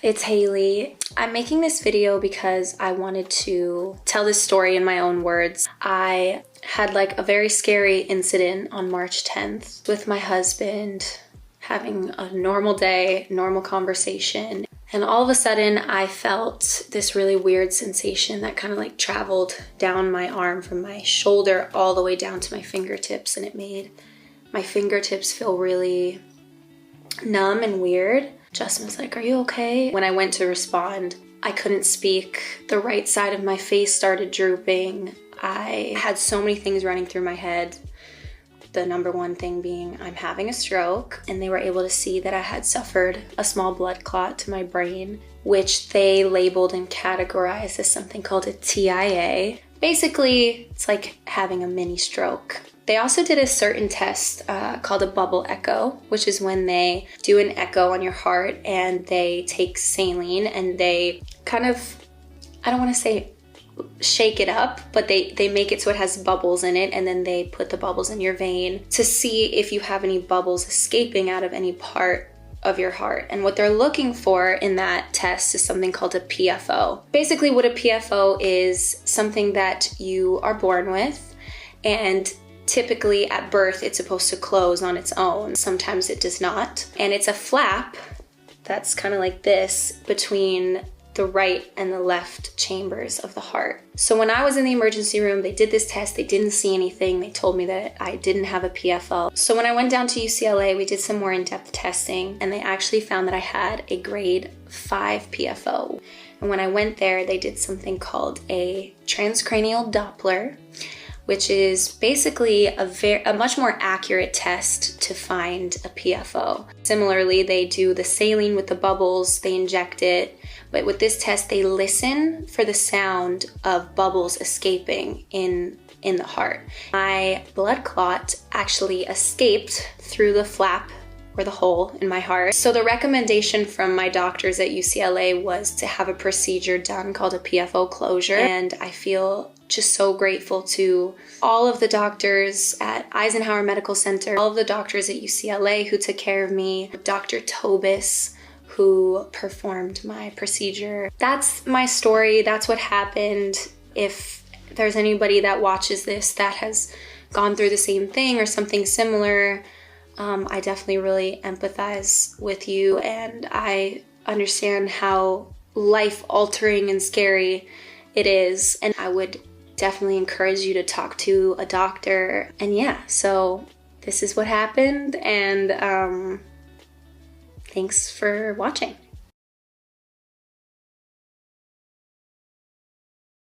it's Hailey. I'm making this video because I wanted to tell this story in my own words. I had like a very scary incident on March 10th with my husband, having a normal day, normal conversation. And all of a sudden I felt this really weird sensation that kind of like traveled down my arm from my shoulder all the way down to my fingertips. And it made my fingertips feel really numb and weird. Justin was like, "Are you okay?" When I went to respond, I couldn't speak. The right side of my face started drooping. I had so many things running through my head. The number one thing being I'm having a stroke, and they were able to see that I had suffered a small blood clot to my brain, which they labeled and categorized as something called a TIA. Basically, it's like having a mini stroke. They also did a certain test called a bubble echo, which is when they do an echo on your heart and they take saline and they kind of, I don't want to say shake it up, but they make it so it has bubbles in it, and then they put the bubbles in your vein to see if you have any bubbles escaping out of any part of your heart. And what they're looking for in that test is something called a PFO. Basically what a PFO is something that you are born with, and typically at birth it's supposed to close on its own. Sometimes it does not. And it's a flap that's kind of like this between the right and the left chambers of the heart. So when I was in the emergency room, they did this test, they didn't see anything. They told me that I didn't have a PFO. So when I went down to UCLA, we did some more in-depth testing, and they actually found that I had a grade 5 PFO. And when I went there, they did something called a transcranial Doppler, which is basically a much more accurate test to find a PFO. Similarly, they do the saline with the bubbles, they inject it, but with this test, they listen for the sound of bubbles escaping in the heart. My blood clot actually escaped through the flap or the hole in my heart. So the recommendation from my doctors at UCLA was to have a procedure done called a PFO closure. And I feel just so grateful to all of the doctors at Eisenhower Medical Center, all of the doctors at UCLA who took care of me, Dr. Tobis, who performed my procedure. That's my story. That's what happened. If there's anybody that watches this that has gone through the same thing or something similar, I definitely really empathize with you, and I understand how life-altering and scary it is, and I would definitely encourage you to talk to a doctor. And yeah, so this is what happened, and thanks for watching.